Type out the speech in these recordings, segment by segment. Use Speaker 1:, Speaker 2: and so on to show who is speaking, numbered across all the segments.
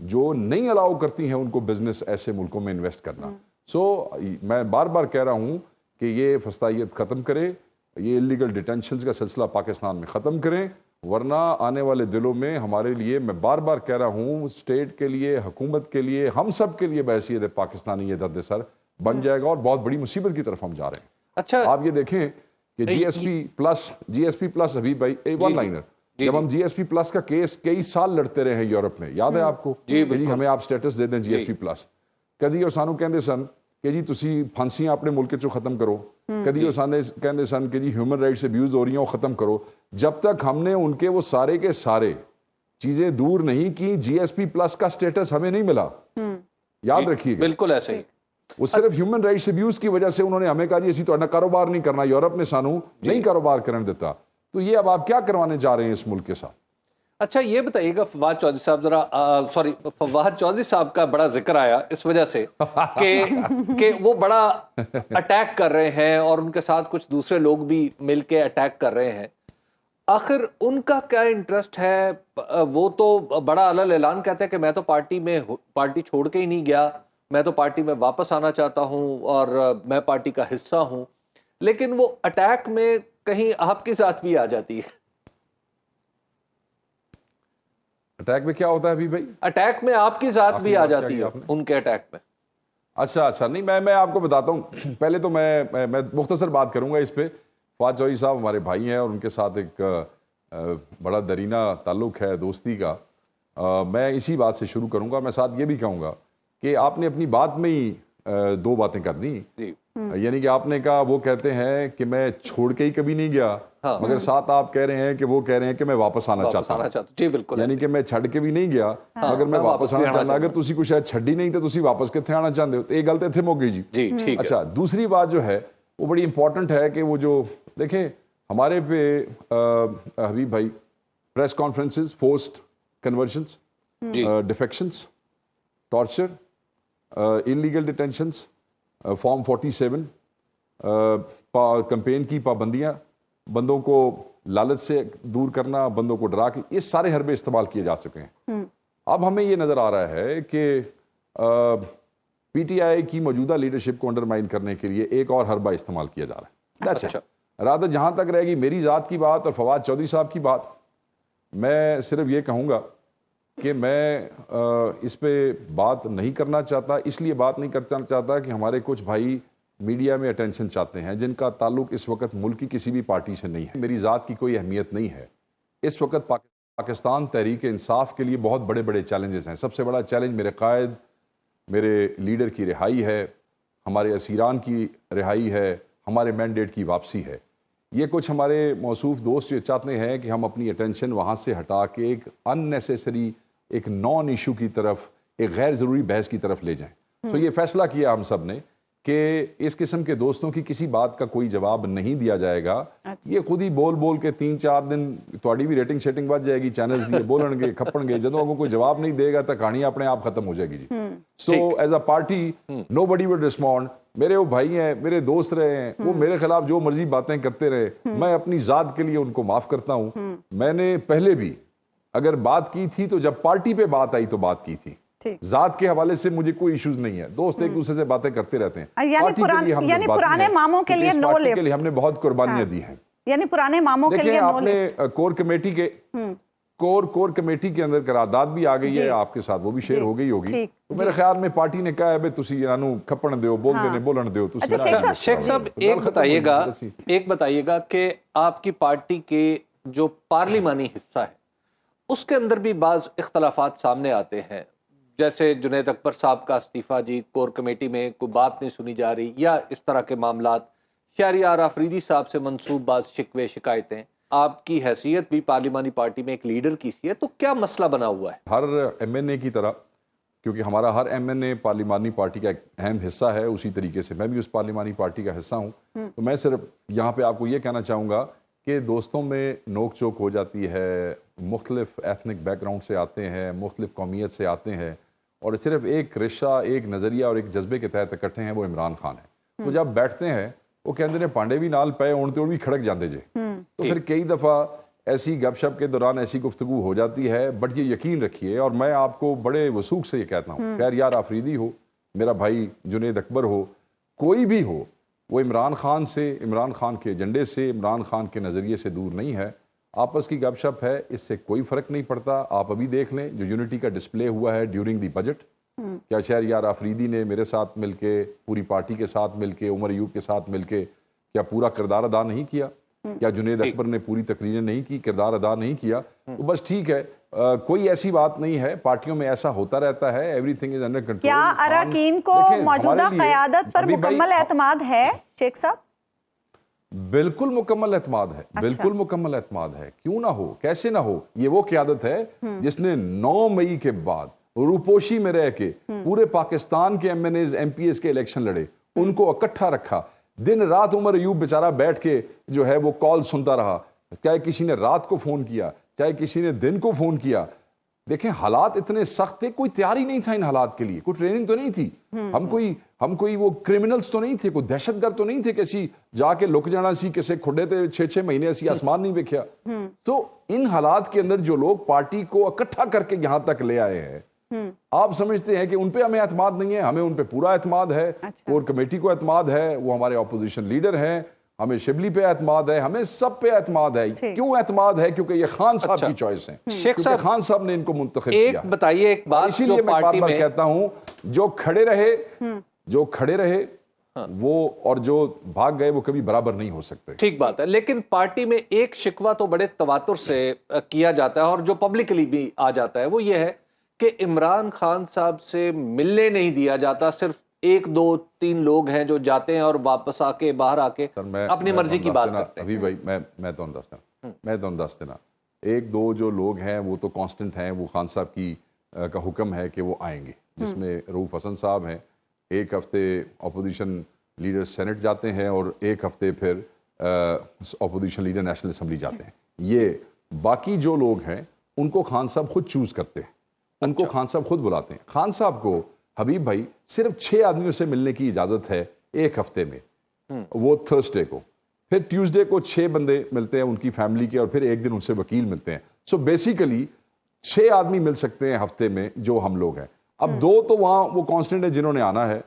Speaker 1: جو نہیں الاؤ کرتی ہیں ان کو بزنس ایسے ملکوں میں انویسٹ کرنا. سو میں بار بار کہہ رہا ہوں کہ یہ فسطائیت ختم کرے, یہ انلیگل ڈیٹینشنز کا سلسلہ پاکستان میں ختم کریں, ورنہ آنے والے دنوں میں ہمارے لیے, میں بار بار کہہ رہا ہوں, اسٹیٹ کے لیے, حکومت کے لیے, ہم سب کے لیے بحیثیت پاکستانی یہ درد سر بن جائے گا اور بہت بڑی مصیبت کی طرف ہم جا رہے ہیں.
Speaker 2: اچھا
Speaker 1: آپ یہ دیکھیں کہ جی ایس پی پلس ابھی بھائی ون لائنر, جب ہم جی ایس پی پلس کا کیس کئی سال لڑتے رہے ہیں یورپ میں, یاد ہے آپ کو کہ جی ہمیں آپ سٹیٹس دے دیں جی ایس پی پلس, کدی اور سانو کہندے سن کہ جی تسی پھانسیاں اپنے ملک چوں ختم کرو, کدی اور سانے کہندے سن کہ جی ہیومن رائٹس ابیوز ہو رہی ہیں وہ ختم کرو. جب تک ہم نے ان کے وہ سارے کے سارے چیزیں دور نہیں کی, جی ایس پی پلس کا سٹیٹس ہمیں نہیں ملا. یاد رکھیے گا,
Speaker 2: بالکل ایسے ہی.
Speaker 1: وہ صرف ہیومن رائٹس ابیوز کی وجہ سے انہوں نے ہمیں کہا جی اسی تو کاروبار نہیں کرنا, یورپ نے سانو نہیں کاروبار کرنے دیتا. تو یہ اب آپ کیا کروانے جا رہے ہیں اس ملک کے ساتھ؟
Speaker 2: اچھا یہ بتائیے گا فواد چودھری صاحب, ذرا سوری فواد چودھری صاحب کا بڑا ذکر آیا اس وجہ سے کہ وہ بڑا اٹیک کر رہے ہیں اور ان کے ساتھ کچھ دوسرے لوگ بھی مل کے اٹیک کر رہے ہیں. آخر ان کا کیا انٹرسٹ ہے؟ وہ تو بڑا علل اعلان کہتے ہیں کہ میں تو پارٹی چھوڑ کے ہی نہیں گیا, میں تو پارٹی میں واپس آنا چاہتا ہوں اور میں پارٹی کا حصہ ہوں, لیکن وہ اٹیک میں کہیں آپ کی ذات بھی آ جاتی ہے.
Speaker 1: اٹیک میں کیا ہوتا ہے ابھی بھائی؟
Speaker 2: اٹیک میں آپ کی ذات بھی آ جاتی ہے ان کے اٹیک میں.
Speaker 1: اچھا نہیں, میں آپ کو بتاتا ہوں. پہلے تو میں مختصر بات کروں گا اس پہ. فواد چودھری صاحب ہمارے بھائی ہیں اور ان کے ساتھ ایک بڑا درینہ تعلق ہے دوستی کا. میں اسی بات سے شروع کروں گا. میں ساتھ یہ بھی کہوں گا کہ آپ نے اپنی بات میں ہی دو باتیں کر دی. یعنی کہ آپ نے کہا وہ کہتے ہیں کہ میں چھوڑ کے ہی کبھی نہیں گیا, مگر ساتھ آپ کہہ رہے ہیں کہ وہ کہہ رہے ہیں کہ میں واپس آنا چاہتا ہوں.
Speaker 2: جی بالکل,
Speaker 1: یعنی کہ میں چھڑ کے بھی نہیں گیا مگر میں واپس آنا چاہتا. اگر تسی کچھ شاید چھڑی نہیں تو تسی واپس کتنے آنا چاہتے ہو, تو یہ گل تے مک گئی جی. اچھا دوسری بات جو ہے وہ بڑی امپورٹنٹ ہے کہ وہ جو دیکھیں ہمارے پہ حبیب بھائی press conferences, forced conversions, defections, torture, illegal detentions, form 47, campaign کی پابندیاں, بندوں کو لالچ سے دور کرنا, بندوں کو ڈرا کے, یہ سارے حربے استعمال کیے جا سکے ہیں. اب ہمیں یہ نظر آ رہا ہے کہ پی ٹی آئی کی موجودہ لیڈرشپ کو انڈرمائن کرنے کے لیے ایک اور حربہ استعمال کیا جا رہا ہے. رادہ جہاں تک رہے گی میری ذات کی بات اور فواد چودھری صاحب کی بات, میں صرف یہ کہوں گا کہ میں اس پہ بات نہیں کرنا چاہتا. اس لیے بات نہیں کرنا چاہتا کہ ہمارے کچھ بھائی میڈیا میں اٹینشن چاہتے ہیں جن کا تعلق اس وقت ملک کی کسی بھی پارٹی سے نہیں ہے. میری ذات کی کوئی اہمیت نہیں ہے. اس وقت پاکستان تحریک انصاف کے لیے بہت بڑے بڑے چیلنجز ہیں. سب سے بڑا چیلنج میرے قائد, میرے لیڈر کی رہائی ہے, ہمارے اسیران کی رہائی ہے, ہمارے مینڈیٹ کی واپسی ہے. یہ کچھ ہمارے موصوف دوست یہ چاہتے ہیں کہ ہم اپنی اٹینشن وہاں سے ہٹا کے ایک ان نیسیسری, ایک نان ایشو کی طرف, ایک غیر ضروری بحث کی طرف لے جائیں. تو یہ فیصلہ کیا ہم سب نے کہ اس قسم کے دوستوں کی کسی بات کا کوئی جواب نہیں دیا جائے گا. یہ خود ہی بول کے 3-4 دن تھوڑی بھی ریٹنگ شیٹنگ بچ جائے گی, چینلز دیے بولن گے کھپن گے, جدوں کوئی جواب نہیں دے گا تو کہانی اپنے آپ ختم ہو جائے گی جی. So as a party nobody will respond. میرے وہ بھائی ہیں, میرے دوست رہے ہیں, وہ میرے خلاف جو مرضی باتیں کرتے رہے, میں اپنی ذات کے لیے ان کو معاف کرتا ہوں. میں نے پہلے بھی اگر بات کی تھی تو جب پارٹی پہ بات آئی تو بات کی تھی. ذات کے حوالے سے مجھے کوئی ایشوز نہیں ہے. دوست ایک دوسرے سے باتیں کرتے رہتے ہیں.
Speaker 3: یعنی پرانے ماموں کے لیے نو لفٹ
Speaker 1: کے لیے ہم نے بہت قربانیاں دی ہیں.
Speaker 3: یعنی پرانے ماموں کے لیے
Speaker 1: آپ نے کور کمیٹی کے کور کمیٹی کے اندر قرارداد بھی آ گئی ہے آپ کے ساتھ, وہ بھی شیئر ہو گئی ہوگی. تو میرے خیال میں پارٹی نے کہا ہے بھائی تسی انہوں کھپن دیو, بول دینے بولن دیو.
Speaker 2: شیخ صاحب ایک بتائیے گا کہ آپ کی پارٹی کے جو پارلیمانی حصہ ہے اس کے اندر بھی بعض اختلافات سامنے آتے ہیں, جیسے جنید اکبر صاحب کا استعفیٰ جی, کور کمیٹی میں کوئی بات نہیں سنی جا رہی, یا اس طرح کے معاملات, شہریار آفریدی صاحب سے منسوب بعض شکوے شکایتیں. آپ کی حیثیت بھی پارلیمانی پارٹی میں ایک لیڈر کی سی ہے, تو کیا مسئلہ بنا ہوا ہے؟
Speaker 1: ہر ایم این اے کی طرح, کیونکہ ہمارا ہر ایم این اے پارلیمانی پارٹی کا ایک اہم حصہ ہے, اسی طریقے سے میں بھی اس پارلیمانی پارٹی کا حصہ ہوں. تو میں صرف یہاں پہ آپ کو یہ کہنا چاہوں گا کہ دوستوں میں نوک چوک ہو جاتی ہے, مختلف ایتھنک بیک گراؤنڈ سے آتے ہیں, مختلف قومیت سے آتے ہیں, اور صرف ایک رشہ, ایک نظریہ اور ایک جذبے کے تحت اکٹھے ہیں, وہ عمران خان ہے. تو جب بیٹھتے ہیں وہ کہتے ہیں پانڈے بھی نال پے ہون تے وہ بھی کھڑک جاندے جے. تو پھر کئی دفعہ ایسی گپ شپ کے دوران ایسی گفتگو ہو جاتی ہے، بٹ یہ یقین رکھیے، اور میں آپ کو بڑے وثوق سے یہ کہتا ہوں، خیر یار آفریدی ہو، میرا بھائی جنید اکبر ہو، کوئی بھی ہو، وہ عمران خان سے، عمران خان کے ایجنڈے سے، عمران خان کے نظریے سے دور نہیں ہے. آپس کی گپ شپ ہے، اس سے کوئی فرق نہیں پڑتا. آپ ابھی دیکھ لیں جو یونٹی کا ڈسپلے ہوا ہے ڈیورنگ دی بجٹ، کیا شہریار آفریدی نے میرے ساتھ مل کے، پوری پارٹی کے ساتھ مل کے، عمر ایوب کے ساتھ مل کے کیا پورا کردار ادا نہیں کیا؟ کیا جنید اکبر نے پوری تقریریں نہیں کی، کردار ادا نہیں کیا؟ تو بس ٹھیک ہے، کوئی ایسی بات نہیں ہے، پارٹیوں میں ایسا ہوتا رہتا ہے، every thing is under control.
Speaker 3: کیا اراکین کو موجودہ قیادت پر مکمل اعتماد ہے شیخ صاحب؟
Speaker 1: بالکل مکمل اعتماد ہے، بالکل مکمل اعتماد ہے. کیوں نہ ہو، کیسے نہ ہو؟ یہ وہ قیادت ہے جس نے 9 مئی کے بعد روپوشی میں رہ کے پورے پاکستان کے M N As, M P As کے الیکشن لڑے، ان کو اکٹھا رکھا. دن رات عمر ایوب بیچارہ بیٹھ کے جو ہے وہ کال سنتا رہا، چاہے کسی نے رات کو فون کیا، چاہے کسی نے دن کو فون کیا. دیکھیں حالات اتنے سخت تھے، کوئی تیاری نہیں تھا ان حالات کے لیے، کوئی ٹریننگ تو نہیں تھی. ہم کوئی وہ کرمنلز تو نہیں تھے، کوئی دہشت گرد تو نہیں تھے کہ اسی جا کے لک جانا سی کسے کھڈے تے 6 مہینے اسی آسمان نہیں ویکھیا. تو ان حالات کے اندر جو لوگ پارٹی کو اکٹھا کر کے یہاں تک لے آئے ہیں، آپ سمجھتے ہیں کہ ان پہ ہمیں اعتماد نہیں ہے؟ ہمیں ان پہ پورا اعتماد ہے. کور کمیٹی کو اعتماد ہے، وہ ہمارے اپوزیشن لیڈر ہیں، ہمیں شبلی پہ اعتماد ہے، ہمیں سب پہ اعتماد ہے. کیوں اعتماد ہے؟ کیونکہ یہ خان صاحب کی چوائس ہے،
Speaker 2: شیخ صاحب
Speaker 1: خان صاحب نے ان کو منتخب کیا.
Speaker 2: ایک بتائیے ایک بات،
Speaker 1: اسی لیے میں بار بار کہتا ہوں جو کھڑے رہے وہ اور جو بھاگ گئے وہ کبھی برابر نہیں ہو سکتے.
Speaker 2: ٹھیک بات ہے، لیکن پارٹی میں ایک شکوہ تو بڑے تواتر سے کیا جاتا ہے اور جو پبلکلی بھی آ جاتا ہے، وہ یہ ہے کہ عمران خان صاحب سے ملنے نہیں دیا جاتا. صرف 1 2 3 لوگ ہیں جو جاتے ہیں اور واپس آ کے باہر آ کے اپنی مرضی کی بات کرتے ہیں.
Speaker 1: ابھی بھائی میں تو دس دینا 1 2 جو لوگ ہیں وہ تو کانسٹنٹ ہیں، وہ خان صاحب کی کا حکم ہے کہ وہ آئیں گے، جس میں رؤوف حسن صاحب ہیں. 1 ہفتے اپوزیشن لیڈر سینٹ جاتے ہیں اور 1 ہفتے پھر اپوزیشن لیڈر نیشنل اسمبلی جاتے ہیں. یہ باقی جو لوگ ہیں ان کو خان صاحب خود چوز کرتے ہیں، ان کو خان صاحب خود بلاتے ہیں. خان صاحب کو حبیب بھائی صرف 6 آدمیوں سے ملنے کی اجازت ہے 1 ہفتے میں، وہ تھرسڈے کو. پھر ٹیوزڈے کو 6 بندے ملتے ہیں ان کی فیملی کے، اور پھر 1 دن ان سے وکیل ملتے ہیں. سو بیسیکلی 6 آدمی مل سکتے ہیں ہفتے میں جو ہم لوگ ہیں. اب 2 تو وہاں وہ کانسٹنٹ ہے جنہوں نے آنا ہے،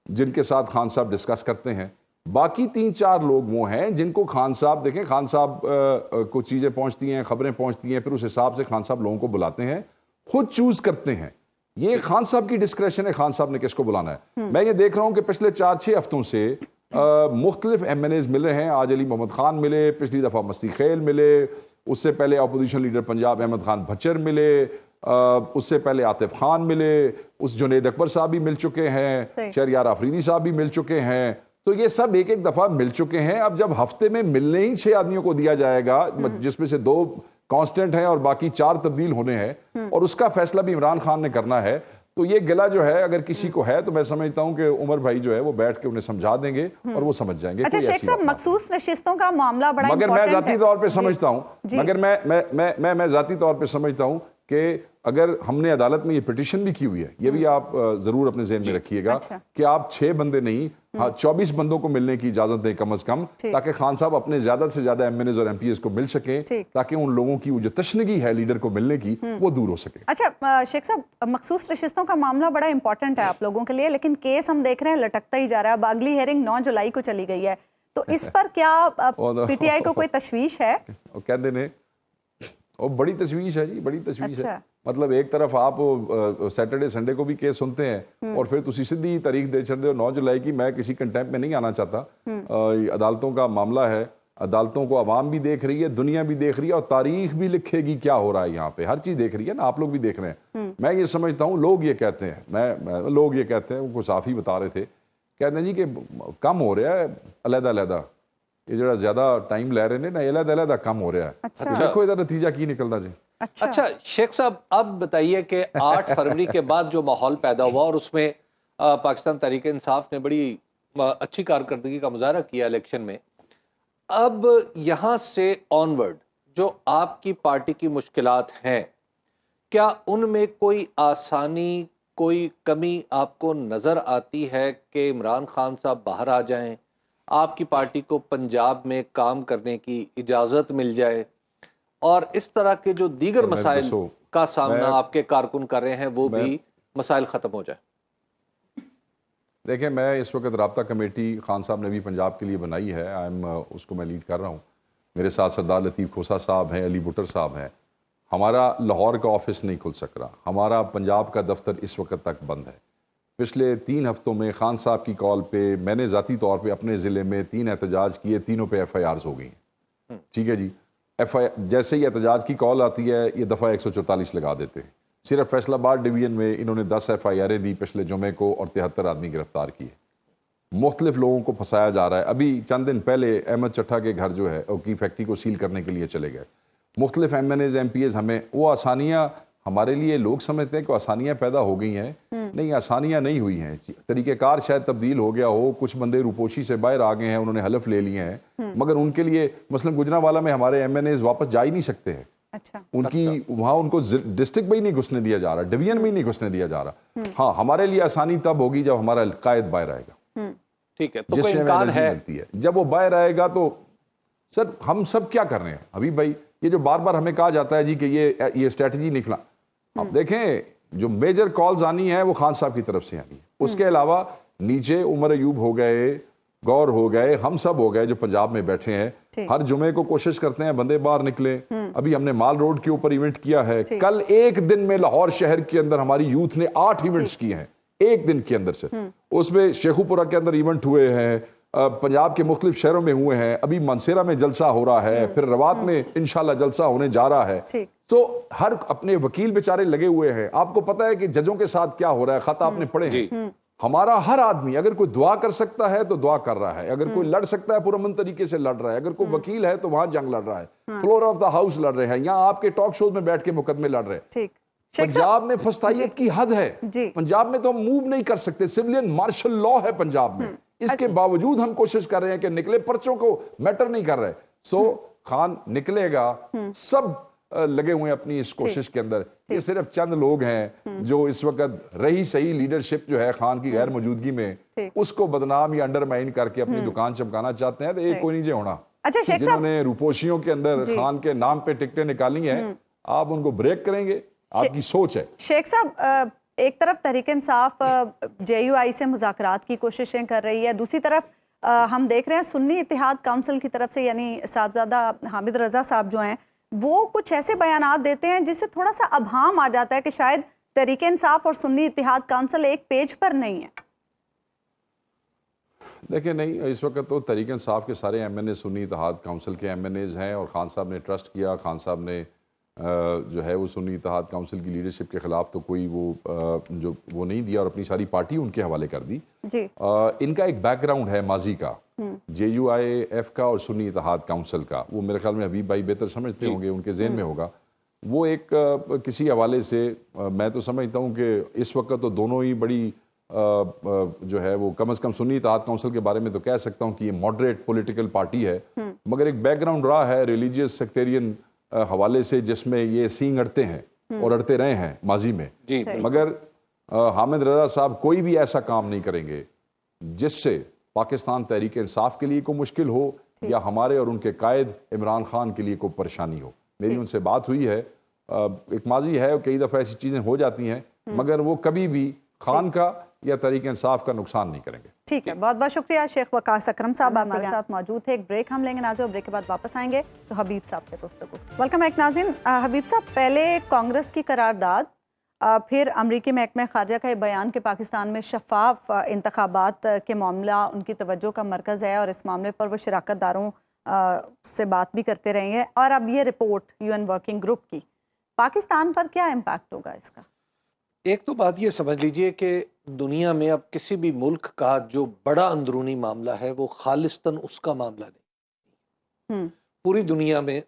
Speaker 1: جن کے ساتھ خان صاحب ڈسکس کرتے ہیں. باقی 3 4 لوگ وہ ہیں جن کو خان صاحب، دیکھیں خان صاحب کو چیزیں پہنچتی ہیں، خبریں پہنچتی ہیں، پھر اس حساب سے خان صاحب لوگوں کو بلاتے ہیں، خود چوز کرتے ہیں. یہ خان صاحب کی ڈسکریشن ہے، خان صاحب نے کس کو بلانا ہے. میں یہ دیکھ رہا ہوں کہ پچھلے 4 6 ہفتوں سے مختلف ایم این ایز مل رہے ہیں. آج علی محمد خان ملے، پچھلی دفعہ مستی خیل ملے، اس سے پہلے اپوزیشن لیڈر پنجاب احمد خان بھچر ملے، اس سے پہلے عاطف خان ملے، اس جنید اکبر صاحب بھی مل چکے ہیں، شہریار آفریدی صاحب بھی مل چکے ہیں. تو یہ سب 1 دفعہ مل چکے ہیں. اب جب ہفتے میں ملنے ہی 6 آدمیوں کو دیا جائے گا، جس میں سے 2 کانسٹنٹ ہیں اور باقی 4 تبدیل ہونے ہیں، اور اس کا فیصلہ بھی عمران خان نے کرنا ہے، تو یہ گلا جو ہے اگر کسی کو ہے تو میں سمجھتا ہوں کہ عمر بھائی جو ہے وہ بیٹھ کے انہیں سمجھا دیں گے اور وہ سمجھ جائیں گے.
Speaker 3: اچھا شیخ صاحب، مخصوص نشستوں کا معاملہ بڑا
Speaker 1: مگر میں ذاتی طور پہ سمجھتا ہوں، مگر میں ذاتی طور پہ سمجھتا ہوں کہ اگر ہم نے عدالت میں یہ پٹیشن بھی کی ہوئی ہے، یہ بھی آپ ضرور اپنے ذہن میں رکھیے گا کہ آپ 6 بندے نہیں، 24 بندوں کو ملنے کی اجازت دیں کم از کم، تاکہ خان صاحب اپنے زیادہ سے زیادہ ایم این ایز اور ایم پی ایز کو مل سکیں، تاکہ ان لوگوں کی جو تشنگی ہے لیڈر کو ملنے کی وہ دور ہو سکے.
Speaker 3: اچھا شیخ صاحب، مخصوص نشستوں کا معاملہ بڑا امپورٹنٹ ہے آپ لوگوں کے لیے، لیکن کیس ہم دیکھ رہے ہیں لٹکتا ہی جا رہا ہے. باغلی ہیرنگ 9 جولائی کو چلی گئی ہے، تو اس پر کیا پی ٹی آئی کو کوئی تشویش ہے؟
Speaker 1: کہتے ہیں بڑی تشویش ہے جی، بڑی تشویش ہے. مطلب ایک طرف آپ سیٹرڈے سنڈے کو بھی کیس سنتے ہیں اور پھر تسی سیدھی تاریخ دے چھڑ دے 9 جولائی کی. میں کسی کنٹیمپ میں نہیں آنا چاہتا. عدالتوں کا معاملہ ہے، عدالتوں کو عوام بھی دیکھ رہی ہے، دنیا بھی دیکھ رہی ہے، اور تاریخ بھی لکھے گی کیا ہو رہا ہے یہاں پہ. ہر چیز دیکھ رہی ہے نا، آپ لوگ بھی دیکھ رہے ہیں. میں یہ سمجھتا ہوں لوگ یہ کہتے ہیں، لوگ یہ کہتے ہیں، وہ صافی بتا رہے تھے، کہتے ہیں جی کہ کم ہو رہا ہے علیحدہ علیحدہ، یہ جڑا زیادہ ٹائم لے رہے ہیں نا، علیحدہ علیحدہ کم ہو رہا ہے. دیکھو ادھر نتیجہ کی نکلتا جی.
Speaker 2: اچھا شیخ صاحب، اب بتائیے کہ 8 فروری کے بعد جو ماحول پیدا ہوا اور اس میں پاکستان تحریک انصاف نے بڑی اچھی کارکردگی کا مظاہرہ کیا الیکشن میں، اب یہاں سے آنورڈ جو آپ کی پارٹی کی مشکلات ہیں، کیا ان میں کوئی آسانی، کوئی کمی آپ کو نظر آتی ہے کہ عمران خان صاحب باہر آ جائیں، آپ کی پارٹی کو پنجاب میں کام کرنے کی اجازت مل جائے، اور اس طرح کے جو دیگر
Speaker 1: تو میں
Speaker 2: مسائل
Speaker 1: دوستو،
Speaker 2: کا سامنا
Speaker 1: میں-
Speaker 2: آپ کے کارکن کر رہے ہیں وہ بھی مسائل ختم ہو جائے؟
Speaker 1: دیکھیں، میں اس وقت رابطہ کمیٹی خان صاحب نے بھی پنجاب کے لیے بنائی ہے، اس کو میں لیڈ کر رہا ہوں. میرے ساتھ سردار لطیف کھوسا صاحب ہیں، علی بٹر صاحب ہیں. ہمارا لاہور کا آفس نہیں کھل سک رہا، ہمارا پنجاب کا دفتر اس وقت تک بند ہے. پچھلے 3 ہفتوں میں خان صاحب کی کال پہ میں نے ذاتی طور پہ اپنے ضلع میں 3 احتجاج کیے، تینوں پہ ایف آئی آرز ہو گئی ہیں. ٹھیک ہے جی، جیسے ہی احتجاج کی کال آتی ہے یہ دفعہ 144 لگا دیتے ہیں. صرف فیصل آباد ڈویژن میں انہوں نے 10 ایف آئی آریں دی پچھلے جمعے کو اور 73 آدمی گرفتار کیے. مختلف لوگوں کو پھنسایا جا رہا ہے. ابھی چند دن پہلے احمد چٹھا کے گھر جو ہے کی فیکٹری کو سیل کرنے کے لیے چلے گئے. مختلف M N As M P As ہمیں وہ آسانیاں ہمارے لیے لوگ سمجھتے ہیں کہ آسانیاں پیدا ہو گئی ہیں. نہیں، آسانیاں نہیں ہوئی ہیں. طریقہ کار شاید تبدیل ہو گیا ہو، کچھ بندے روپوشی سے باہر آ گئے ہیں، انہوں نے حلف لے لیے ہیں، مگر ان کے لیے مثلا گجرانوالہ میں ہمارے ایم این ایز واپس جا ہی نہیں سکتے ہیں.
Speaker 3: اچھا،
Speaker 1: ان کی وہاں ان کو ڈسٹرکٹ میں ہی نہیں گھسنے دیا جا رہا، ڈویژن میں ہی نہیں گھسنے دیا جا رہا. ہاں، ہمارے لیے آسانی تب ہوگی جب ہمارا قائد باہر آئے گا،
Speaker 2: ٹھیک ہے، تو
Speaker 1: جس
Speaker 2: کوئی
Speaker 1: سے ہمیں
Speaker 2: امکان
Speaker 1: انرجی
Speaker 2: ہے؟
Speaker 1: ملتی ہے. جب وہ باہر آئے گا تو سر ہم سب کیا کر رہے ہیں حبیب بھائی؟ یہ جو بار بار ہمیں کہا جاتا ہے جی کہ یہ اسٹریٹجی نکلا، اب دیکھیں جو میجر کالز آنی ہے وہ خان صاحب کی طرف سے آنی ہے. اس کے علاوہ نیچے عمر ایوب ہو گئے، گور ہو گئے، ہم سب ہو گئے جو پنجاب میں بیٹھے ہیں. ہر جمعے کو کوشش کرتے ہیں بندے باہر نکلیں. ابھی ہم نے مال روڈ کے اوپر ایونٹ کیا ہے. کل ایک دن میں لاہور شہر کے اندر ہماری یوتھ نے 8 ایونٹس کیے ہیں ایک دن کے اندر سے. اس میں شیخو پورہ کے اندر ایونٹ ہوئے ہیں، پنجاب کے مختلف شہروں میں ہوئے ہیں، ابھی منصیرہ میں جلسہ ہو رہا ہے، پھر روات میں انشاءاللہ جلسہ ہونے جا رہا ہے. تو ہر اپنے وکیل بیچارے لگے ہوئے ہیں. آپ کو پتا ہے کہ ججوں کے ساتھ کیا ہو رہا ہے، خط آپ نے پڑھے ہیں. ہمارا ہر آدمی اگر کوئی دعا کر سکتا ہے تو دعا کر رہا ہے، اگر کوئی لڑ سکتا ہے پرامن طریقے سے لڑ رہا ہے، اگر کوئی وکیل ہے تو وہاں جنگ لڑ رہا ہے، فلور آف دا ہاؤس لڑ رہے ہیں، یہاں آپ کے ٹاک شوز میں بیٹھ کے مقدمے لڑ رہے ہیں. پنجاب میں فسطائیت کی حد ہے. پنجاب میں تو ہم موو نہیں کر سکتے، سیولین مارشل لا ہے پنجاب میں. اس کے باوجود ہم کوشش کر رہے ہیں کہ نکلے، پرچوں کو میٹر نہیں کر رہے. سو خان نکلے گا، سب لگے ہوئے ہیں اپنی اس کوشش کے اندر. یہ صرف چند لوگ ہیں جو اس وقت رہی صحیح لیڈرشپ جو ہے خان کی غیر موجودگی میں اس کو بدنام یا انڈرمائن کر کے اپنی دکان چمکانا چاہتے ہیں. تو ایک کوئی نہیں ہونا جنہوں نے روپوشیوں کے اندر خان کے نام پہ ٹکٹیں نکالی ہیں، آپ ان کو بریک کریں گے. آپ کی سوچ ہے.
Speaker 3: شیخ صاحب، ایک طرف تحریک انصاف جے یو آئی سے مذاکرات کی کوششیں کر رہی ہے، دوسری طرف ہم دیکھ رہے ہیں سنی اتحاد کونسل کی طرف سے یعنی صاحبزادہ حامد رضا صاحب جو ہیں وہ کچھ ایسے بیانات دیتے ہیں جس سے تھوڑا سا ابہام آ جاتا ہے کہ شاید تحریک انصاف اور سنی اتحاد کونسل ایک پیج پر نہیں ہے.
Speaker 1: دیکھیں، نہیں، اس وقت تو تحریک انصاف کے سارے ایم این اے سنی اتحاد کونسل کے ایم این ایز ہیں، اور خان صاحب نے ٹرسٹ کیا. خان صاحب نے جو ہے وہ سنی اتحاد کونسل کی لیڈرشپ کے خلاف تو کوئی وہ نہیں دیا اور اپنی ساری پارٹی ان کے حوالے کر دی. ان کا ایک بیک گراؤنڈ ہے ماضی کا، جے یو آئی ایف کا اور سنی اتحاد کونسل کا. وہ میرے خیال میں حبیب بھائی بہتر سمجھتے ہوں گے، ان کے ذہن میں ہوگا. وہ ایک کسی حوالے سے میں تو سمجھتا ہوں کہ اس وقت تو دونوں ہی بڑی جو ہے وہ کم از کم سنی اتحاد کونسل کے بارے میں تو کہہ سکتا ہوں کہ یہ ماڈریٹ پولیٹیکل پارٹی ہے، مگر ایک بیک گراؤنڈ رہا ہے ریلیجیس سیکٹیرین حوالے سے جس میں یہ سینگ اڑتے ہیں اور اڑتے رہے ہیں ماضی میں. مگر حامد رضا صاحب کوئی بھی ایسا کام نہیں کریں گے جس سے پاکستان تحریک انصاف کے لیے کوئی مشکل ہو یا ہمارے اور ان کے قائد عمران خان کے لیے کوئی پریشانی ہو. میری ان سے بات ہوئی ہے، ایک ماضی ہے، کئی دفعہ ایسی چیزیں ہو جاتی ہیں، مگر وہ کبھی بھی خان کا یا تحریک انصاف کا نقصان نہیں کریں گے.
Speaker 3: ٹھیک ہے، بہت بہت شکریہ. شیخ وقاص اکرم صاحب ہمارے ساتھ موجود تھے. ایک بریک ہم لیں گے ناظرین، بریک کے بعد واپس آئیں گے تو حبیب صاحب سے گفتگو. ویلکم بیک ناظرین. حبیب صاحب، پہلے کانگریس کی قرارداد، پھر امریکی محکمہ خارجہ کا یہ بیان کہ پاکستان میں شفاف انتخابات کے معاملہ ان کی توجہ کا مرکز ہے اور اس معاملے پر وہ شراکت داروں سے بات بھی کرتے رہے ہیں، اور اب یہ report U N working group کی، پاکستان پر کیا امپیکٹ ہوگا اس کا؟
Speaker 2: ایک تو بات یہ سمجھ لیجئے کہ دنیا میں اب کسی بھی ملک کا جو بڑا اندرونی معاملہ ہے وہ خالصتاً اس کا معاملہ نہیں. پوری دنیا میں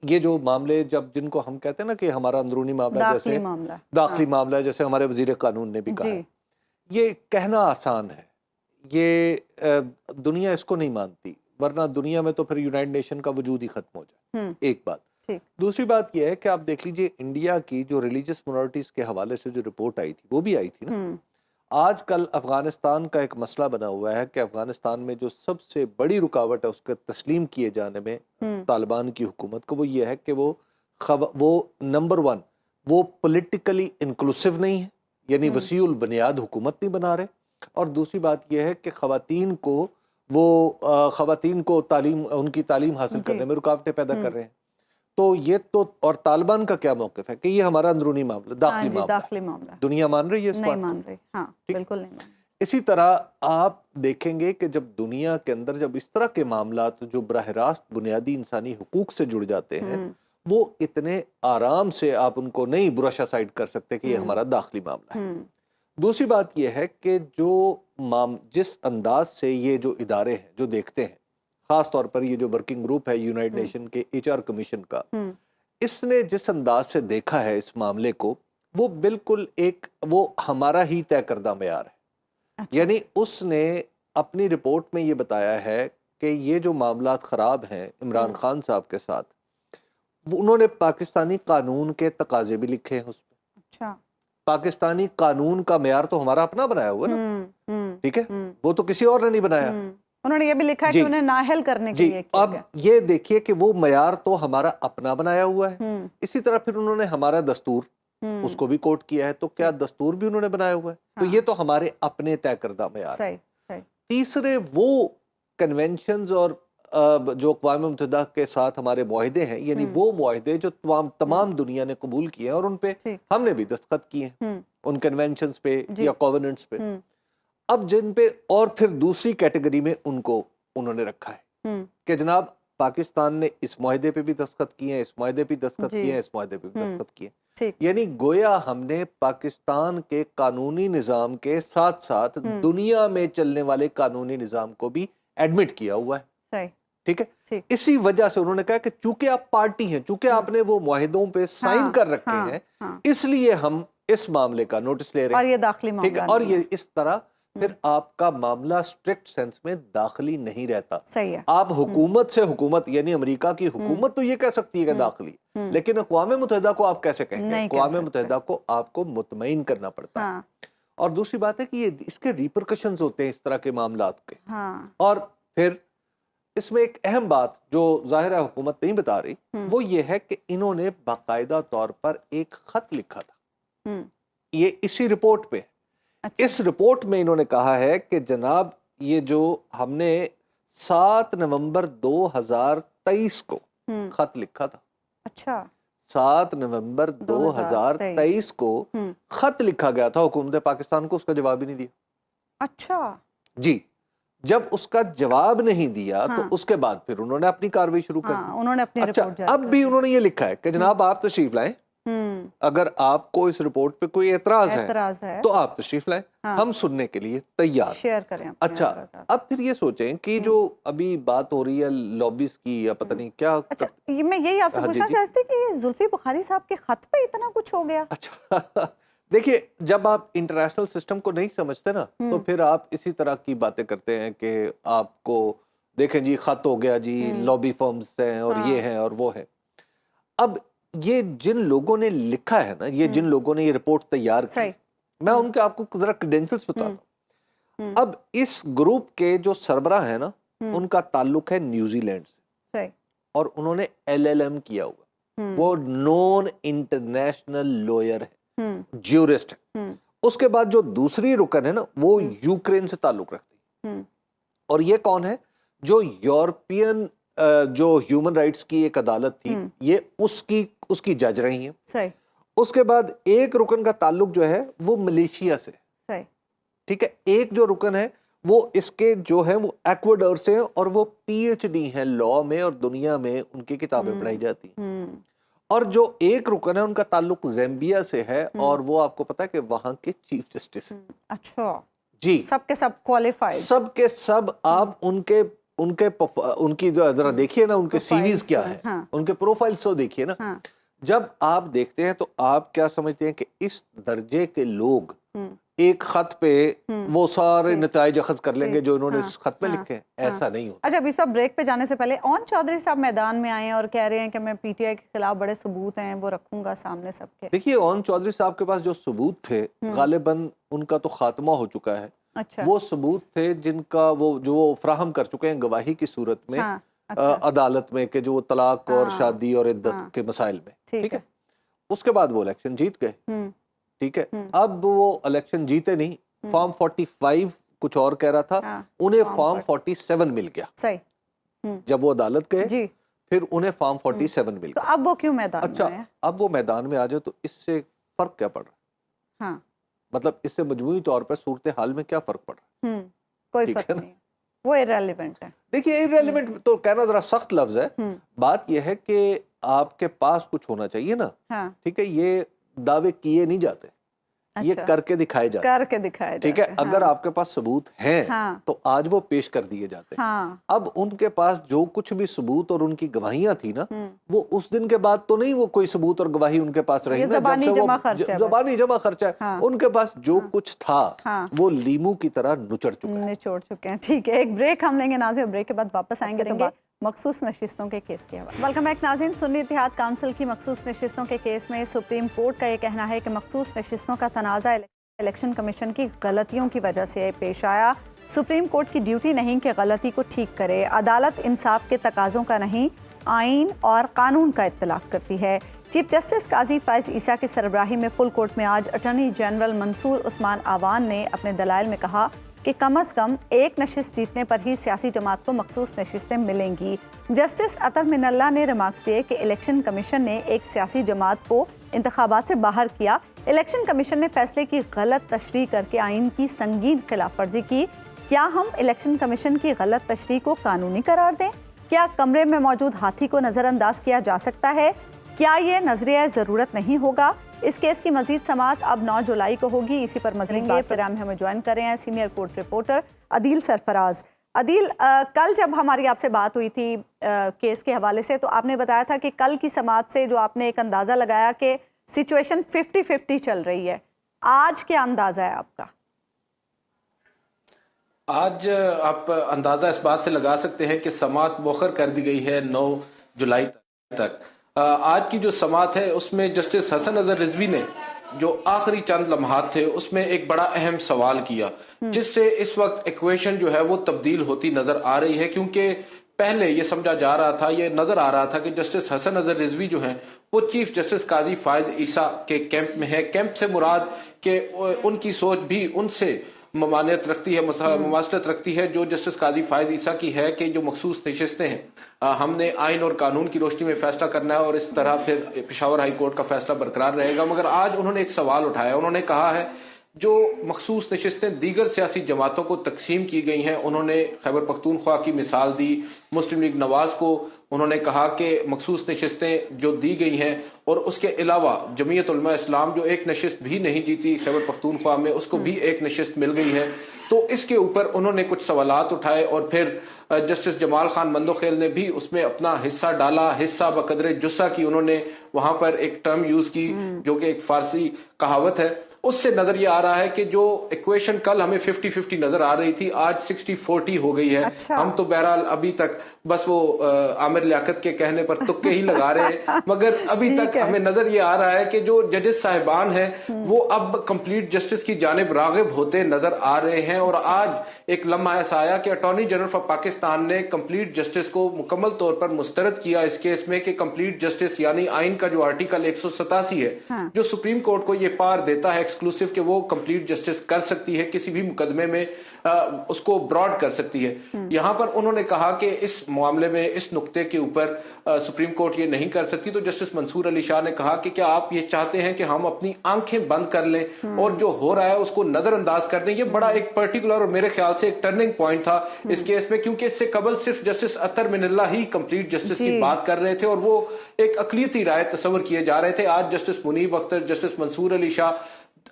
Speaker 2: یہ جو معاملے جن کو ہم کہتے ہیں نا کہ ہمارا اندرونی معاملہ، جیسے داخلی معاملہ ہے، جیسے ہمارے وزیر قانون نے بھی کہا ہے، یہ کہنا آسان ہے، یہ دنیا اس کو نہیں مانتی، ورنہ دنیا میں تو پھر یونائٹڈ نیشن کا وجود ہی ختم ہو جائے. ایک بات. دوسری بات یہ ہے کہ آپ دیکھ لیجئے انڈیا کی جو ریلیجس منورٹیز کے حوالے سے جو رپورٹ آئی تھی وہ بھی آئی تھی نا. آج کل افغانستان کا ایک مسئلہ بنا ہوا ہے کہ افغانستان میں جو سب سے بڑی رکاوٹ ہے اس کے تسلیم کیے جانے میں طالبان کی حکومت کو، وہ یہ ہے کہ وہ نمبر 1 وہ پولیٹیکلی انکلوسیو نہیں ہے، یعنی وسیع البنیاد حکومت نہیں بنا رہے، اور دوسری بات یہ ہے کہ خواتین کو تعلیم، ان کی تعلیم حاصل کرنے میں رکاوٹیں پیدا کر رہے ہیں۔ تو یہ تو، اور طالبان کا کیا موقف ہے کہ یہ ہمارا اندرونی معاملہ، داخلی معاملہ، دنیا مان رہی ہے اس بات کو؟
Speaker 3: نہیں مان رہی، ہاں بالکل نہیں مان رہی۔
Speaker 2: اسی طرح آپ دیکھیں گے کہ جب دنیا کے اندر جب اس طرح کے معاملات جو براہ راست بنیادی انسانی حقوق سے جڑ جاتے ہیں، وہ اتنے آرام سے آپ ان کو نہیں برش اسائڈ کر سکتے کہ یہ ہمارا داخلی معاملہ ہے۔ دوسری بات یہ ہے کہ جس انداز سے یہ جو ادارے ہیں جو دیکھتے ہیں، خاص طور پر یہ جو ورکنگ گروپ ہے یونائٹڈ نیشن کے HR کمیشن کا، اس نے جس انداز سے دیکھا ہے اس معاملے کو، وہ بالکل وہ ہمارا ہی طے کردہ معیار ہے۔ یعنی اس نے اپنی رپورٹ میں یہ بتایا ہے کہ یہ جو معاملات خراب ہیں عمران خان صاحب کے ساتھ، انہوں نے پاکستانی قانون کے تقاضے بھی لکھے ہیں اس میں۔ اچھا، پاکستانی قانون کا معیار تو ہمارا اپنا بنایا ہوا ہے نا، ٹھیک ہے، وہ تو کسی اور نے نہیں بنایا۔
Speaker 3: انہوں نے یہ بھی لکھا ہے کہ انہیں نااہل کرنے کے لیے کیا
Speaker 2: اب یہ دیکھیے کہ وہ معیار تو ہمارا اپنا بنایا ہوا ہے۔ اسی طرح پھر انہوں نے ہمارا دستور، اس کو بھی کوٹ کیا ہے، تو کیا دستور بھی انہوں نے بنایا ہوا ہے؟ تو یہ تو ہمارے اپنے طے کردہ معیار ہے۔ تیسرے وہ کنونشنز اور جو اقوام متحدہ کے ساتھ ہمارے معاہدے ہیں، یعنی وہ معاہدے جو تمام دنیا نے قبول کیے ہیں اور ان پہ ہم نے بھی دستخط کیے ہیں، ان کنونشنز پہ یا کووننٹس پہ، اب جن پہ، اور پھر دوسری کیٹیگری میں انہوں نے رکھا ہے کہ جناب پاکستان نے اس معاہدے پہ بھی دستخط کیے ہیں، اس معاہدے پہ دستخط کیے ہیں، اس معاہدے پہ بھی دستخط کیے ہیں، یعنی گویا ہم نے پاکستان کے قانونی نظام کے ساتھ ساتھ دنیا میں چلنے والے قانونی نظام کو بھی ایڈمٹ کیا ہوا ہے، ٹھیک ہے۔ اسی وجہ سے انہوں نے کہا کہ چونکہ آپ پارٹی ہیں، چونکہ آپ نے وہ معاہدوں پہ سائن کر رکھے ہیں، اس لیے ہم اس معاملے کا نوٹس لے رہے ہیں،
Speaker 3: اور یہ داخلی معاملہ،
Speaker 2: اور یہ اس طرح پھر آپ کا معاملہ اسٹرکٹ سینس میں داخلی نہیں رہتا۔
Speaker 3: صحیح ہے،
Speaker 2: آپ حکومت سے حکومت، یعنی امریکہ کی حکومت تو یہ کہہ سکتی ہے کہ داخلی، لیکن اقوام متحدہ کو آپ کیسے کہیں گے؟ اقوام متحدہ کو آپ کو مطمئن کرنا پڑتا ہے۔ اور دوسری بات ہے کہ یہ اس کے ریپرکشنز ہوتے ہیں اس طرح کے معاملات کے، اور پھر اس میں ایک اہم بات جو ظاہر ہے حکومت نہیں بتا رہی، وہ یہ ہے کہ انہوں نے باقاعدہ طور پر ایک خط لکھا تھا، یہ اسی رپورٹ پہ، اس رپورٹ میں انہوں نے کہا ہے کہ جناب یہ جو ہم نے 7 نومبر 2023 کو خط لکھا تھا، اچھا 7 نومبر 2023 کو خط لکھا گیا تھا حکومت پاکستان کو، اس کا جواب ہی نہیں دیا۔ اچھا جی، جب اس کا جواب نہیں دیا تو اس کے بعد پھر انہوں نے اپنی کارروائی شروع کر دی۔
Speaker 3: انہوں نے اپنی رپورٹ جاری
Speaker 2: اب بھی انہوں نے یہ لکھا ہے کہ جناب آپ تشریف لائیں، اگر آپ کو اس رپورٹ پہ کوئی اعتراض ہے تو آپ تشریف لائیں، ہم سننے کے لیے تیار، شیئر کریں۔ اچھا، اب پھر یہ سوچیں کہ جو ابھی بات ہو رہی ہے لابیز کی یا پتہ نہیں کیا،
Speaker 3: میں یہی آپ سے پوچھنا چاہتی کہ زلفی بخاری صاحب کے خط پہ اتنا کچھ ہو گیا؟
Speaker 2: اچھا دیکھیے، جب آپ انٹرنیشنل سسٹم کو نہیں سمجھتے نا تو پھر آپ اسی طرح کی باتیں کرتے ہیں کہ آپ کو دیکھیں جی خط ہو گیا جی، لابی فرمز ہیں اور یہ ہیں اور وہ ہے۔ اب یہ جن لوگوں نے لکھا ہے نا، یہ جن لوگوں نے یہ رپورٹ تیار کی، میں ان کے آپ کو ذرا کریڈینشلز بتاتا ہوں۔ اب اس گروپ کے جو سربراہ ہیں نا، ان کا تعلق ہے نیوزی لینڈ سے، اور انہوں نے LLM کیا ہوا، وہ نون انٹرنیشنل لوئر ہے، جیورسٹ ہے۔ اس کے بعد جو دوسری رکن ہے نا، وہ یوکرین سے تعلق رکھتی ہے، اور یہ کون ہے؟ جو یورپین جو ہیومن رائٹس کی ایک عدالت تھی، یہ اس کی جج رہی ہیں۔ اس کے بعد ایک رکن کا تعلق جو ہے وہ ملیشیا سے، ٹھیک ہے، ایک جو رکن ہے وہ اس کے جو ہے وہ ایکواڈور سے، اور وہ PhD ہیں لاء میں، اور دنیا میں ان کی کتابیں پڑھائی جاتی ہیں۔ اور جو ایک رکن ہے ان کا تعلق زیمبیا سے ہے، اور وہ آپ کو پتا ہے کہ وہاں کے چیف جسٹس ہیں۔ اچھا جی، سب کے سب کوالیفائڈ، سب کے سب، آپ ان کی ذرا دیکھیے نا، ان کے CVs کیا ہے، ان کے پروفائلز تو دیکھیے نا۔ جب آپ دیکھتے ہیں تو آپ کیا سمجھتے ہیں کہ اس درجے کے لوگ ایک خط پہ وہ سارے نتائج اخذ کر لیں گے جو انہوں نے اس خط میں لکھے ہیں. ایسا نہیں ہوتا.
Speaker 3: اچھا اس وقت بریک پہ جانے سے پہلے اون چودھری صاحب میدان میں آئے ہیں اور کہہ رہے ہیں کہ میں پی ٹی آئی کے خلاف بڑے ثبوت ہیں وہ رکھوں گا سامنے سب کے.
Speaker 2: دیکھیے اون چودھری صاحب کے پاس جو ثبوت تھے غالباً ان کا تو خاتمہ ہو چکا ہے.
Speaker 3: اچھا
Speaker 2: وہ ثبوت تھے جن کا وہ فراہم کر چکے ہیں گواہی کی صورت میں عدالت میں کہ جو وہ طلاق اور شادی اور عدت کے مسائل میں. ٹھیک ہے. اس کے بعد وہ الیکشن جیت گئے. ٹھیک ہے. اب وہ الیکشن جیتے نہیں. فارم 45 کچھ اور کہہ رہا تھا, انہیں فارم 47 مل گیا.
Speaker 3: صحیح.
Speaker 2: جب وہ عدالت گئے
Speaker 3: جی
Speaker 2: پھر انہیں فارم 47 مل گیا.
Speaker 3: تو اب وہ کیوں میدان میں
Speaker 2: اچھا
Speaker 3: ہیں؟
Speaker 2: اب وہ میدان میں آ جائے تو اس سے فرق کیا پڑ رہا ہے؟
Speaker 3: ہاں
Speaker 2: مطلب اس سے مجموعی طور پر صورتحال میں کیا فرق پڑ رہا ہے؟
Speaker 3: کوئی فرق نہیں, وہ irrelevant ہے.
Speaker 2: دیکھیے ایرریلیونٹ تو کہنا ذرا سخت لفظ ہے. بات یہ ہے کہ آپ کے پاس کچھ ہونا چاہیے نا. ٹھیک ہے. یہ دعوے کیے نہیں جاتے, یہ کر کے دکھائے جاتے.
Speaker 3: کر کے دکھائے جاتے.
Speaker 2: ٹھیک ہے. اگر آپ کے پاس ثبوت ہیں تو آج وہ پیش کر دیے جاتے. اب ان کے پاس جو کچھ بھی ثبوت اور ان کی گواہیاں تھی نا, وہ اس دن کے بعد تو نہیں وہ کوئی ثبوت اور گواہی ان کے پاس رہی نا. زبانی جمع خرچہ ہے. ان کے پاس جو کچھ تھا وہ لیمو کی طرح نچوڑ چکے ہیں.
Speaker 3: ٹھیک ہے. ایک بریک ہم لیں گے ناظرین, بریک کے بعد واپس آئیں گے مخصوص نشستوں کے کیس کے حوالے. ویلکم بیک ناظرین. سنی اتحاد کونسل کی مخصوص نشستوں کے کیس میں سپریم کورٹ کا یہ کہنا ہے کہ مخصوص نشستوں کا تنازع الیکشن کمیشن کی غلطیوں کی وجہ سے پیش آیا. سپریم کورٹ کی ڈیوٹی نہیں کہ غلطی کو ٹھیک کرے. عدالت انصاف کے تقاضوں کا نہیں, آئین اور قانون کا اطلاق کرتی ہے. چیف جسٹس قاضی فائز عیسیٰ کی سربراہی میں فل کورٹ میں آج اٹارنی جنرل منصور عثمان آوان نے اپنے دلائل میں کہا کہ کم از کم ایک نشست جیتنے پر ہی سیاسی جماعت کو مخصوص نشستیں ملیں گی. جسٹس عطر من اللہ نے ریمارکس دیے کہ الیکشن کمیشن نے ایک سیاسی جماعت کو انتخابات سے باہر کیا. الیکشن کمیشن نے فیصلے کی غلط تشریح کر کے آئین کی سنگین خلاف ورزی کی. کیا ہم الیکشن کمیشن کی غلط تشریح کو قانونی قرار دیں؟ کیا کمرے میں موجود ہاتھی کو نظر انداز کیا جا سکتا ہے؟ کیا یہ نظریہ ضرورت نہیں ہوگا؟ اس کیس کی مزید سماعت اب 9 جولائی کو ہوگی. اسی پر مزید پروگرام میں ہمیں جوائن کر رہے ہیں سینئر کورٹ رپورٹر عدیل سرفراز. عدیل, کل جب ہماری آپ سے بات ہوئی تھی کیس کے حوالے سے تو آپ نے بتایا تھا کہ کل کی سماعت سے جو آپ نے ایک اندازہ لگایا کہ سچویشن 50-50 چل رہی ہے. آج کیا اندازہ ہے آپ کا؟
Speaker 4: آج آپ اندازہ اس بات سے لگا سکتے ہیں کہ سماعت مؤخر کر دی گئی ہے 9 جولائی تک. آج کی جو سماعت ہے اس میں جسٹس حسن اظہر رضوی نے جو آخری چند لمحات تھے اس میں ایک بڑا اہم سوال کیا, جس سے اس وقت ایکویشن جو ہے وہ تبدیل ہوتی نظر آ رہی ہے. کیونکہ پہلے یہ سمجھا جا رہا تھا, یہ نظر آ رہا تھا کہ جسٹس حسن اظہر رضوی جو ہیں وہ چیف جسٹس قاضی فائز عیسیٰ کے کیمپ میں ہے. کیمپ سے مراد کہ ان کی سوچ بھی ان سے ممانعت رکھتی ہے, مماثلت رکھتی ہے جو جسٹس قاضی فائز عیسیٰ کی ہے کہ جو مخصوص نشستیں ہیں ہم نے آئین اور قانون کی روشنی میں فیصلہ کرنا ہے اور اس طرح پھر پشاور ہائی کورٹ کا فیصلہ برقرار رہے گا. مگر آج انہوں نے ایک سوال اٹھایا. انہوں نے کہا ہے جو مخصوص نشستیں دیگر سیاسی جماعتوں کو تقسیم کی گئی ہیں, انہوں نے خیبر پختونخوا کی مثال دی, مسلم لیگ نواز کو انہوں نے کہا کہ مخصوص نشستیں جو دی گئی ہیں اور اس کے علاوہ جمعیت علماء اسلام جو ایک نشست بھی نہیں جیتی خیبر پختونخوا میں, اس کو بھی ایک نشست مل گئی ہے. تو اس کے اوپر انہوں نے کچھ سوالات اٹھائے اور پھر جسٹس جمال خان مندوخیل نے بھی اس میں اپنا حصہ ڈالا. حصہ بقدر جسہ کی انہوں نے وہاں پر ایک ٹرم یوز کی جو کہ ایک فارسی کہاوت ہے. اس سے نظر یہ آ رہا ہے کہ جو ایکویشن کل ہمیں 50-50 نظر آ رہی تھی آج 60-40 ہو گئی ہے. ہم تو بہرحال ابھی تک بس وہ عامر لیاقت کے کہنے پر تکے ہی لگا رہے ہیں, مگر ابھی تک ہمیں نظر یہ آ رہا ہے کہ جو ججز صاحبان ہیں وہ اب کمپلیٹ جسٹس کی جانب راغب ہوتے نظر آ رہے ہیں. اور آج ایک لمحہ ایسا آیا کہ اٹارنی جنرل آف پاکستان نے کمپلیٹ جسٹس کو مکمل طور پر مسترد کیا اس کیس میں کہ کمپلیٹ جسٹس یعنی آئین کا جو آرٹیکل 187 ہے جو سپریم کورٹ کو یہ پار دیتا ہے ایکسکلوسیو کہ وہ کمپلیٹ جسٹس کر سکتی ہے کسی بھی مقدمے میں اس کو براڈ کر سکتی ہے. یہاں پر انہوں نے کہا کہ اس معاملے میں اس نقطے کے اوپر سپریم کورٹ یہ نہیں کر سکتی. تو جسٹس منصور علی شاہ نے کہا کہ کیا آپ یہ چاہتے ہیں کہ ہم اپنی آنکھیں بند کر لیں اور جو ہو رہا ہے اس کو نظر انداز کر دیں. یہ بڑا ایک پرٹیکولر اور میرے خیال سے ایک ٹرننگ پوائنٹ تھا اس کیس میں, کیونکہ اس سے قبل صرف جسٹس عطر من اللہ ہی کمپلیٹ جسٹس کی بات کر رہے تھے اور وہ ایک اقلیتی رائے تصور کیے جا رہے تھے. آج جسٹس منیب اختر, جسٹس منصور علی شاہ,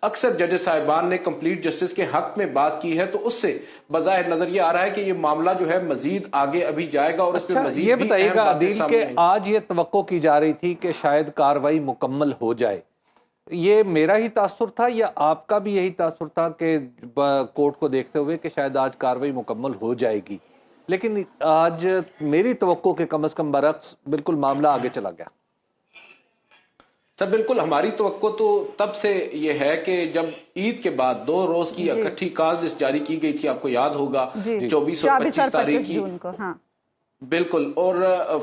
Speaker 4: اکثر ججز صاحبان نے کمپلیٹ جسٹس کے حق میں بات کی ہے. تو اس سے بظاہر نظر یہ آ رہا ہے کہ یہ معاملہ جو ہے مزید آگے ابھی جائے گا. اور اس پہ مزید
Speaker 2: یہ بتائیے گا عدیل کہ آج یہ توقع کی جا رہی تھی کہ شاید کاروائی مکمل ہو جائے, یہ میرا ہی تاثر تھا یا آپ کا بھی یہی تاثر تھا کہ کورٹ کو دیکھتے ہوئے کہ شاید آج کارروائی مکمل ہو جائے گی، لیکن آج میری توقع کے کم از کم برعکس بالکل معاملہ آگے چلا گیا؟
Speaker 4: سر بالکل، ہماری توقع تو تب سے یہ ہے کہ جب عید کے بعد 2 روز کی اکٹھی کال لسٹ جاری کی گئی تھی، آپ کو یاد ہوگا 24 اور 25 تاریخ کی، بالکل، اور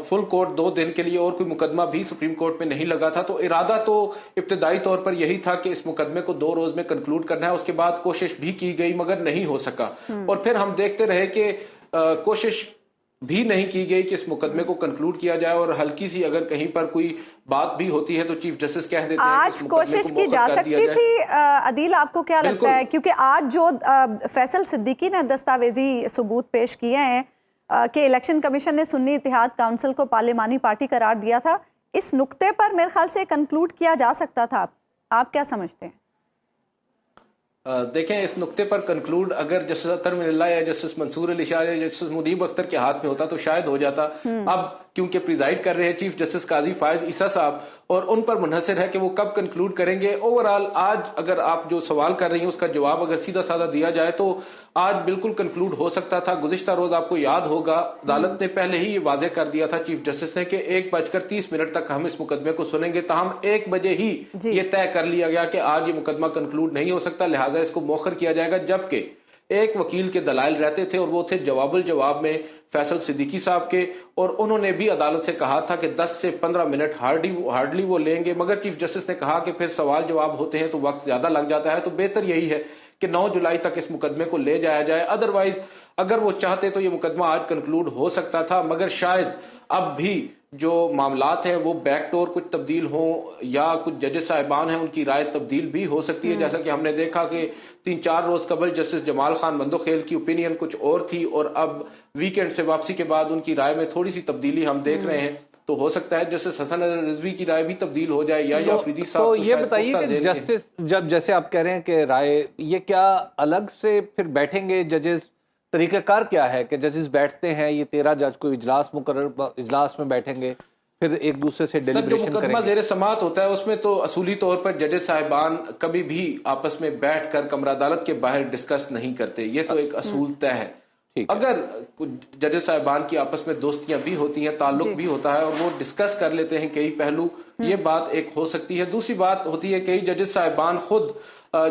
Speaker 4: فل کورٹ 2 دن کے لیے اور کوئی مقدمہ بھی سپریم کورٹ میں نہیں لگا تھا، تو ارادہ تو ابتدائی طور پر یہی تھا کہ اس مقدمے کو 2 روز میں کنکلوڈ کرنا ہے. اس کے بعد کوشش بھی کی گئی مگر نہیں ہو سکا، اور پھر ہم دیکھتے رہے کہ کوشش بھی نہیں کی گئی کہ اس مقدمے کو کنکلوڈ کیا جائے، اور ہلکی سی اگر کہیں پر کوئی بات بھی ہوتی ہے تو چیف جسٹس کہہ دیتے ہیں
Speaker 3: آج کوشش کی جا سکتی تھی. عدیل آپ کو کیا لگتا ہے، کیونکہ آج جو فیصل صدیقی نے دستاویزی ثبوت پیش کیے ہیں کہ الیکشن کمیشن نے سنی اتحاد کونسل کو پارلیمانی پارٹی قرار دیا تھا، اس نقطے پر میرے خیال سے کنکلوڈ کیا جا سکتا تھا، آپ کیا سمجھتے ہیں؟
Speaker 4: دیکھیں، اس نقطے پر کنکلوڈ اگر جسٹس اطہر من اللہ یا جسٹس منصور علی شاہ یا جسٹس منیب اختر کے ہاتھ میں ہوتا تو شاید ہو جاتا. اب کیونکہ پریزائڈ کر رہے ہیں چیف جسٹس قاضی فائز عیسیٰ صاحب، اور ان پر منحصر ہے کہ وہ کب کنکلوڈ کریں گے. اوورآل آج اگر آپ جو سوال کر رہی ہیں اس کا جواب اگر سیدھا سادہ دیا جائے تو آج بالکل کنکلوڈ ہو سکتا تھا. گزشتہ روز آپ کو یاد ہوگا عدالت نے پہلے ہی یہ واضح کر دیا تھا چیف جسٹس نے کہ 1:30 تک ہم اس مقدمے کو سنیں گے، تاہم 1 بجے ہی یہ طے کر لیا گیا کہ آج یہ مقدمہ کنکلوڈ نہیں ہو سکتا، لہٰذا اس کو مؤخر کیا جائے گا. جبکہ ایک وکیل کے دلائل رہتے تھے اور وہ تھے جواب الجواب میں فیصل صدیقی صاحب کے، اور انہوں نے بھی عدالت سے کہا تھا کہ 10 سے 15 منٹ ہارڈلی وہ لیں گے، مگر چیف جسٹس نے کہا کہ پھر سوال جواب ہوتے ہیں تو وقت زیادہ لگ جاتا ہے، تو بہتر یہی ہے کہ 9 جولائی تک اس مقدمے کو لے جایا جائے. ادروائز اگر وہ چاہتے تو یہ مقدمہ آج کنکلوڈ ہو سکتا تھا، مگر شاید اب بھی جو معاملات ہیں وہ بیک ڈور کچھ تبدیل ہوں یا کچھ ججز صاحبان ہیں ان کی رائے تبدیل بھی ہو سکتی ہے. جیسا کہ ہم نے دیکھا کہ 3-4 روز قبل جسٹس جمال خان بندوخیل کی اوپینین کچھ اور تھی، اور اب ویکینڈ سے واپسی کے بعد ان کی رائے میں تھوڑی سی تبدیلی ہم دیکھ رہے ہیں. تو ہو سکتا ہے جسٹس حسن رضوی کی رائے بھی تبدیل ہو جائے یا فریدی صاحب.
Speaker 2: تو یہ بتائیے کہ جسٹس جب جیسے آپ کہہ رہے ہیں کہ رائے، یہ کیا الگ سے پھر بیٹھیں گے ججز؟ طریقہ کار کیا ہے کہ ججز بیٹھتے ہیں، یہ 13 جج کو اجلاس میں بیٹھیں گے، پھر ایک دوسرے سے ڈیلیبریشن کریں گے؟
Speaker 4: مقدمہ زیر سماعت ہوتا ہے اس میں تو اصولی طور پر ججز صاحبان کبھی بھی آپس میں بیٹھ کر کمرہ عدالت کے باہر ڈسکس نہیں کرتے، یہ تو ایک اصول طے ہے. اگر ججز صاحبان کی آپس میں دوستیاں بھی ہوتی ہیں، تعلق بھی ہوتا ہے اور وہ ڈسکس کر لیتے ہیں کئی پہلو، یہ بات ایک ہو سکتی ہے. دوسری بات ہوتی ہے کئی ججز صاحبان خود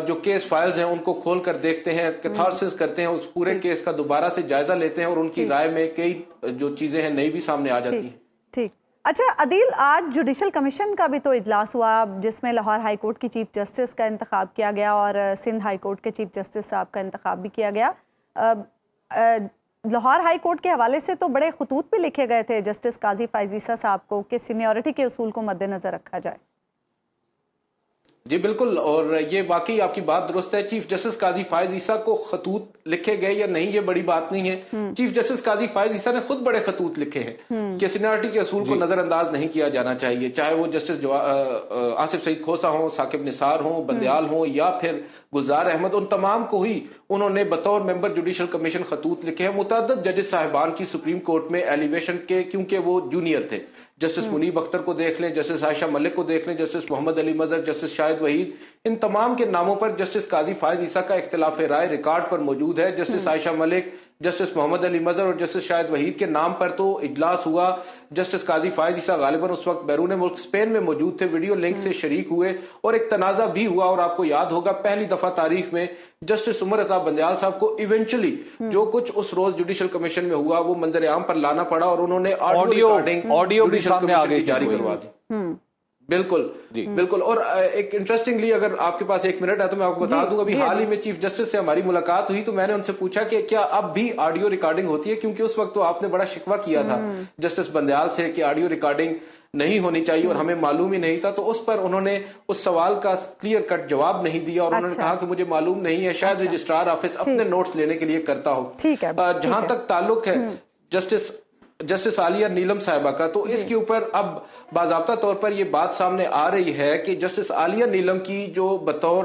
Speaker 4: جو کیس فائلز ہیں ان کو کھول کر دیکھتے ہیں، کیتھارسس کرتے ہیں، اس پورے کیس کا دوبارہ سے جائزہ لیتے ہیں، اور ان کی رائے میں کئی جو چیزیں ہیں نئی بھی سامنے آ جاتی ہیں.
Speaker 3: ٹھیک. اچھا عدیل، آج جوڈیشل کمیشن کا بھی تو اجلاس ہوا جس میں لاہور ہائی کورٹ کی چیف جسٹس کا انتخاب کیا گیا اور سندھ ہائی کورٹ کے چیف جسٹس صاحب کا انتخاب بھی کیا گیا. لاہور ہائی کورٹ کے حوالے سے تو بڑے خطوط بھی لکھے گئے تھے جسٹس قاضی فائز عیسیٰ صاحب کو کہ سینیورٹی کے اصول کو مد نظر رکھا جائے.
Speaker 4: جی بالکل، اور یہ واقعی آپ کی بات درست ہے. چیف جسٹس قاضی فائز عیسیٰ کو خطوط لکھے گئے یا نہیں یہ بڑی بات نہیں ہے. چیف جسٹس قاضی فائز عیسیٰ نے خود بڑے خطوط لکھے ہیں کہ سینیورٹی کے اصول کو نظر انداز نہیں کیا جانا چاہیے، چاہے وہ جسٹس آصف سعید کھوسہ ہوں، ثاقب نثار ہوں، بندیال ہوں یا پھر گلزار احمد، ان تمام کو ہی انہوں نے بطور ممبر جوڈیشل کمیشن خطوط لکھے ہیں. متعدد ججز صاحبان کی سپریم کورٹ میں ایلیویشن کے کیونکہ وہ جونیئر تھے، جسٹس منیب اختر کو دیکھ لیں، جسٹس عائشہ ملک کو دیکھ لیں، جسٹس محمد علی مظہر، جسٹس شاہد وحید، ان تمام کے ناموں پر جسٹس قاضی فائز عیسیٰ کا اختلاف رائے ریکارڈ پر موجود ہے. جسٹس عائشہ ملک، جسٹس محمد علی مظہر اور جسٹس شاہد وحید کے نام پر تو اجلاس ہوا. جسٹس قاضی فائز عیسیٰ غالباً اس وقت بیرون ملک اسپین میں موجود تھے، ویڈیو لنک سے شریک ہوئے اور ایک تنازع بھی ہوا. اور آپ کو یاد ہوگا پہلی دفعہ تاریخ میں جسٹس عمر عطا بندیال صاحب کو ایونچولی جو کچھ اس روز جوڈیشل کمیشن میں ہوا وہ منظر عام پر لانا پڑا اور انہوں نے
Speaker 2: آڈیو بھی سامنے آ گئی
Speaker 4: جاری کروا دی. بالکل بالکل. اور ایک انٹرسٹنگلی اگر آپ کے پاس 1 منٹ ہے تو میں آپ کو بتا دوں، ابھی حال ہی میں چیف جسٹس سے ہماری ملاقات ہوئی تو میں نے ان سے پوچھا کہ کیا اب بھی آڈیو ریکارڈنگ ہوتی ہے، کیونکہ اس وقت تو آپ نے بڑا شکوہ کیا تھا جسٹس بندیال سے کہ آڈیو ریکارڈنگ نہیں ہونی چاہیے اور ہمیں معلوم ہی نہیں تھا. تو اس پر انہوں نے اس سوال کا کلیئر کٹ جواب نہیں دیا اور انہوں نے کہا کہ مجھے معلوم نہیں ہے، شاید رجسٹرار آفس اپنے نوٹس لینے کے لیے کرتا ہو. جہاں تک تعلق ہے جسٹس عالیہ نیلم صاحبہ کا، تو اس کے اوپر اب باضابطہ طور پر یہ بات سامنے آ رہی ہے کہ جسٹس عالیہ نیلم کی جو بطور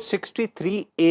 Speaker 2: 63A